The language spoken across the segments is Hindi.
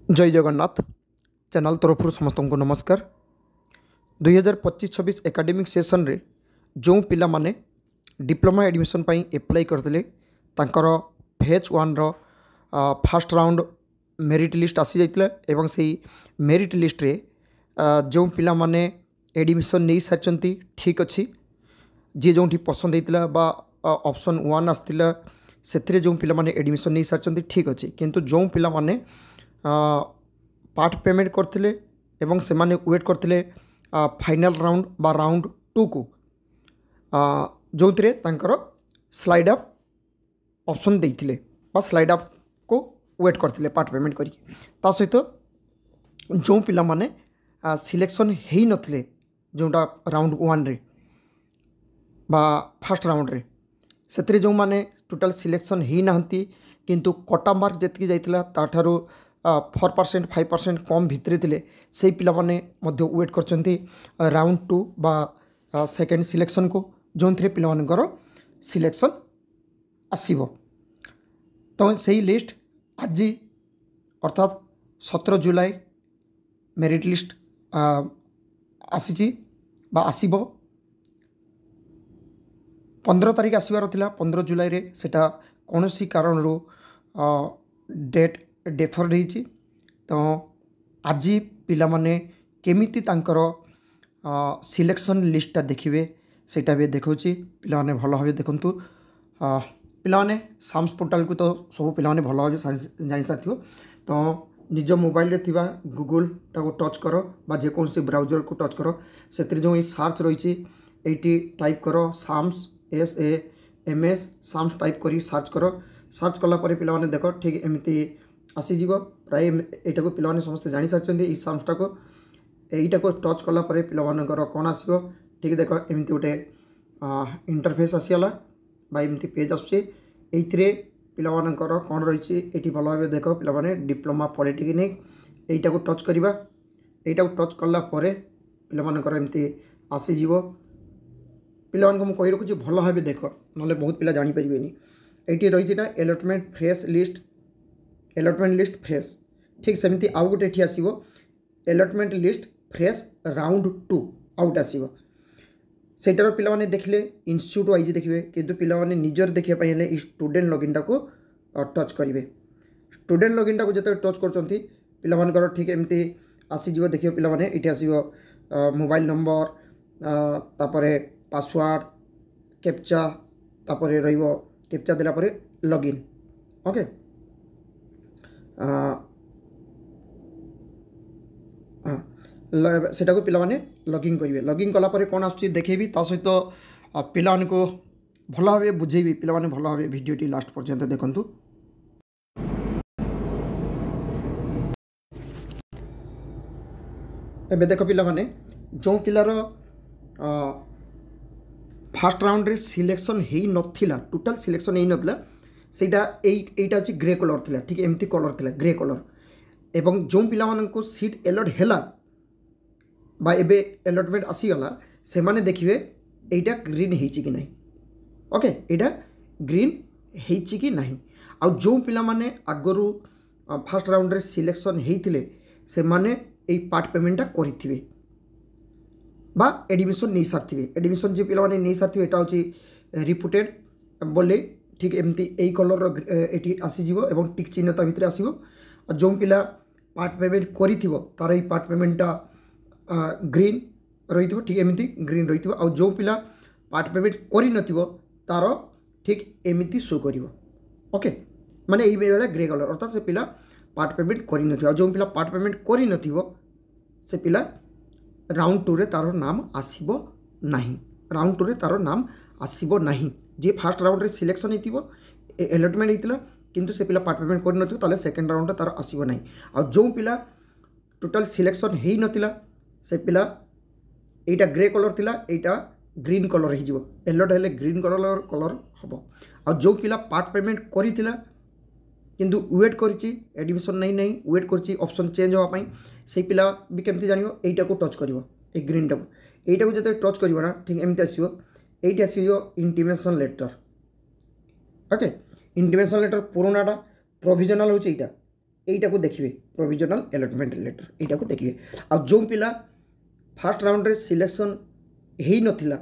जय जगन्नाथ चैनल तरफ समस्त को नमस्कार। 2025-26 एकाडेमिक सेसन रे जो पिला माने डिप्लोमा एडमिशन पाई एप्लाई करते phase 1 row first round merit list आसी जाइतिला एवं से मेरिट लिस्ट रे जो पिला माने एडमिशन नहीं सारी ठीक अच्छी जी जो पसंद होता बा ऑप्शन 1 आसला से जो पिला माने एडमिशन नहीं सारी ठीक अच्छी किंतु जो पिला माने पार्ट पेमेंट करते एवं से माने वेट करते फाइनल राउंड बा राउंड 2 को जो थे स्लाइड अप ऑप्शन देते स्लाइड अप को वेट करते पार्ट पेमेंट करी सहित जो पिला माने सिलेक्शन हो नथिले जोटा राउंड 1 रे बा फर्स्ट राउंड रे से जो माने टोटाल सिलेक्शन हो नाहंती किंतु कटा मार्क जेतकी जाइतिला ताठारू 4% 5% कम भितर थे से पिला माने मध्य वेट करछंती राउंड 2 बा सेकेंड सिलेक्शन को जो थे पिला मानकर सिलेक्शन आसीबो। तो सही लिस्ट आज अर्थात 17 जुलाई मेरिट लिस्ट आसी बा आसीबो 15 तारीख आसबार थिला 15 जुलाई रे सेटा कौनसी कारण रो डेट डेफर रही। तो आज पिला माने केमिति तांकर सिलेक्शन लिस्टा देखिए सेटा भी देखौछि पिला माने भल भाव देखंतु पिला माने साम्स पोर्टल को तो सब पिला माने भल भाव जानि साथियो। तो निज मोबाइल रे थिबा गूगल टाको टच करो बा जे कोन से ब्राउजर को टच करो सेतिर जो सर्च रही एटी टाइप करो साम्स SAMS साम्स टाइप करी सर्च करो सर्च कला परे पिला माने देखो ठीक एमिति आसीज प्राय यहाँ को पिला समस्त जानी सारी साम्सटा को यहीटा को टच कला परे पिला कौन आसो ठीक देख एमती गोटे इंटरफेस आसीगला एमती पेज आसुचे पिला कौन रही ये भल भाव देख पिला डिप्लोमा पॉलिटेक्निक यहीटा को टच करवा यहीटा को टच कला परे पिला एमती आसीज पिला कही रखुची भल भाव देख ना बहुत पिला जानीपर ये रही allotment fresh list allotment list fresh ठीक सेमती आउ गोटे ये आसो allotment list fresh round 2 out आसो सेटार पिला माने देखले इंस्टीट्यूट वाइज देखिए किंतु पिला माने निजर देखिया पई हेले स्टूडेंट लॉगिन टा को टच करेंगे स्टूडेंट लॉगिन टा को जते टच करचंती पिला मानकर ठीक एमती आसी जीव देखियो पिला माने इटे आसीबो मोबाइल नंबर तापरे पासवर्ड कैप्चा तापरे रहिबो कैप्चा देला परे लॉगिन ओके सेटा को पिला माने लॉगिन करेंगे लॉगिन कला परे कौन आसुची देखेबी ता सहित पिला को भल भाव बुझेबी पिला माने भल भाव भिडियोटी लास्ट पर्यंत देखंतु। एबे देख पिला माने जो पिलार फास्ट राउंड रे सिलेक्शन हेई नथिला टोटल सिलेक्शन हेई नथिला सेटा एटा हची ग्रे कलर थिला ठीक एमती कलर थिला ग्रे कलर एवं जो पिला माननको सीट अलॉट हैला बा एबे अलॉटमेंट आसीगला से माने देखिए एटा ग्रीन हेची कि नहीं ओके एटा ग्रीन हेची कि नहीं आ जो पिला माने आगरू फास्ट राउंड रे सिलेक्शन हेइथिले से माने एई पार्ट पेमेंटटा करिथिबे बा एडमिशन नहीं सारथिबे एडमिशन जे पिला माने नहीं सारथिबे एटा हची रिपोर्टेड बोले ठीक एमती यही कलर ये आसीज और टिक चिन्ह ता भितर आसो जो पिला पार्ट पेमेंट करिथिबो तार ये पार्ट पेमेंटा ग्रीन रही ठीक एमती ग्रीन रही आ जो पिला पार्ट पेमेंट करि नथिबो तार ठीक एमती शो करिवो ओके माने यही बेला ग्रे कलर अर्थात से पिला पार्ट पेमेंट करि नथिबो जो पिला पार्ट पेमेंट करि नथिबो से पिला राउंड 2 रे तार नाम आसीबो नाही राउंड 2 रे तार नाम आसीबो नाही जे फास्ट राउंड रे सिलेक्शन होइतिबो अलॉटमेंट होइतिला किंतु से पिला पार्ट पेमेंट कर नथिबो ताले सेकंड राउंड तार आसीबो नाही आ जो पिला टोटल सिलेक्शन हेई नथिला से पिला एटा ग्रे कलर थिला एटा ग्रीन कलर हे जिवो अलॉट हेले ग्रीन कलर हबो आ जो पिला पार्ट पेमेंट करितिला किंतु वेट करिछि एडमिशन नहीं वेट करिछि ऑप्शन चेंज होवा पई से पिला भी केमति जानिबो एटा को टच करिवो ए ग्रीन टा को एटा को जते टच करिवो ना ठीक एमति आसीबो एटी आसीबो intimation letter okay intimation letter पुरानाटा प्रोविजनल होची एटा এইটা देखिए प्रोविजनल अलॉटमेंट लेटर এইটা देखिए आ जो पिला फर्स्ट राउंड रे सिलेक्शन ही नथिला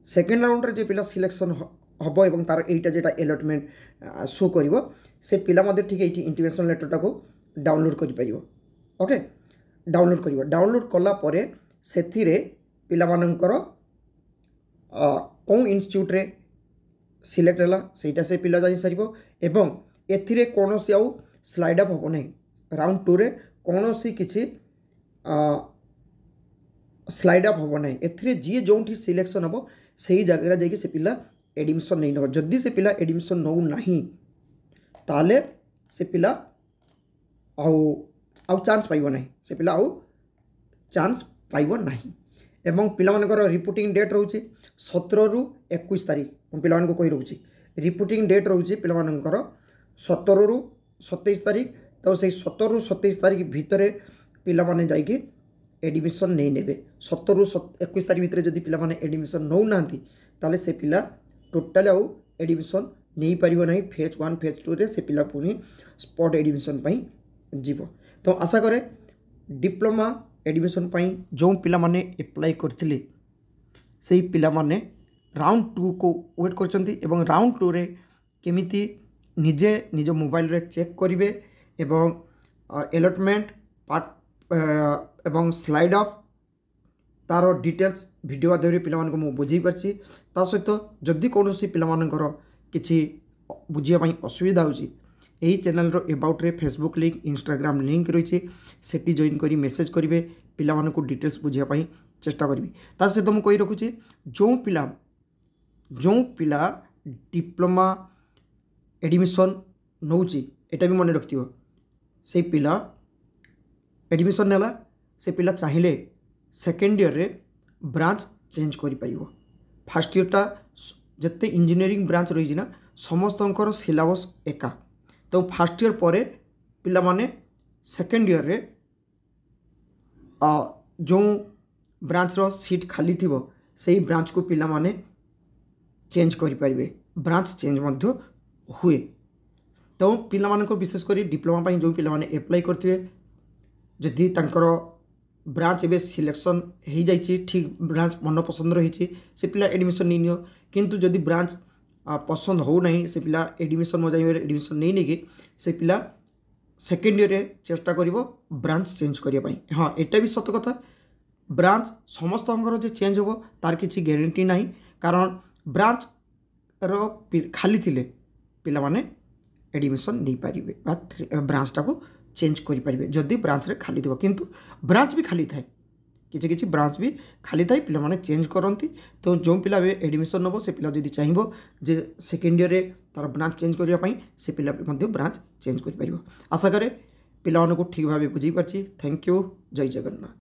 सेकेंड राउंड रे जे पिला सिलेक्शन हबो एवं तार एटा जेटा अलॉटमेंट शो करिवो से पिला मध्ये ठीक एटी इंटिमेशन लेटर टाको डाउनलोड करि परिवो ओके डाउनलोड करिवो डाउनलोड कला परे सेथिरे पिला मानकर कौन इंस्टीट्यूट रे सिलेक्ट है सेटा से पिला जाई सारिबो एवं एथिरे कोनोसी आउ स्लाइड अप हबो नै राउंड 2 रे कोनोसी किछि स्लाइड अप हबो नै एथिरे जी जोंठी सिलेक्शन हबो सही जगह जाके से पिला एडमिशन नहीं नब जदि से पिला एडमिशन नौ नहीं ताले से पिला आउ चांस पाइबो नहीं से पिला आउ चांस पाइबो नहीं एवं पिला मानकर रिपोर्टिंग डेट रोचे 17 रु 21 तारीख पिला मानको कहि रोचे रिपोर्टिंग डेट रोचे पिला मानकर 17 रु 27 तारीख तो से 17 रु 27 तारीख भितर पिला माने जाइके एडमिशन नहीं नेबे 17 रु 21 तारीख भितर जदि पिला माने एडमिशन नौ नांती ताले से पिला टोटाल आउ एडमिशन नहीं पारिबो नहीं फेज 1 फेज 2 रे से पिला पुनी स्पॉट एडमिशन पई जीवो तो आशा करे डिप्लोमा एडमिशन पई जो पिला माने अप्लाई करथिले सेही पिला माने राउंड 2 को वेट करचंती एवं राउंड 2 रे केमिति निजे निज मोबाइल रे चेक करिवे एवं अलॉटमेंट पार्ट एवं स्लाइड अप तार डिटेल्स वीडियो माध्यम पिला मानक मु बुझी परछि ता सहित जदि कोनोसी पिला मानकर किछि बुझिया पई असुविधा होछि यही चैनल रो अबाउट रे फेसबुक लिंक इंस्टाग्राम लिंक रही सेटी जॉइन करी मेसेज करेंगे पिला मानक डिटेल्स बुझिया पई चेष्टा करी ता सहित मु कहि रखुछि जो पिला डिप्लोमा एडमिशन नौची एटा भी मन रखियो से पिला एडमिशन नेला से पिला चाहिए सेकेंड ईयर रे ब्रांच चेंज करि परिबो फर्स्ट ईयर टा जत्ते इंजीनियरिंग ब्रांच रही ना समस्तंकर सिलेबस एका तो फर्स्ट ईयर पर पिला माने सेकेंड ईयर रे जो ब्रांच रो सीट खाली थिबो सेही ब्रांच को पिला माने चेंज करि परिबे ब्रांच चेंज मध्य हुए तो पिला मानक विशेष कर डिप्लोमा पई जो पिला माने अप्लाई करथिबे जदि तांकर ब्रांच एबे सिलेक्शन हो जाइए ठीक ब्रांच मन पसंद रही से पिला एडमिशन नहीं नियो किंतु जदि ब्रांच पसंद हो नहीं से पिला एडमिशन मजा एडमिशन नहीं नेकी से पिला सेकेंड ईयर चेष्टा करिवो ब्रांच चेंज करिया पई हाँ एटा भी सत कथा ब्रांच समस्त जो चेंज हो तार किसी ग्यारंटी नहीं कारण ब्रांच रो खाली थिले पिला माने एडमिशन नहीं पारिबे ब्रांच टाको चेंज करि परिबे जदि ब्रांच रे खाली थिबो किंतु ब्रांच भी खाली थाए किछि ब्रांच भी खाली थाए पिला माने चेंज करंती तो जो पिला एडमिशन नबो से पिला जदि चाहिबो जे सेकेंड ईयर रे तार ब्रांच चेंज करिया पई से पिला मध्ये ब्रांच चेंज करि परिबो आशा करे पिला मानको ठीक भाबे बुझी परछि थैंक यू जय जगन्नाथ।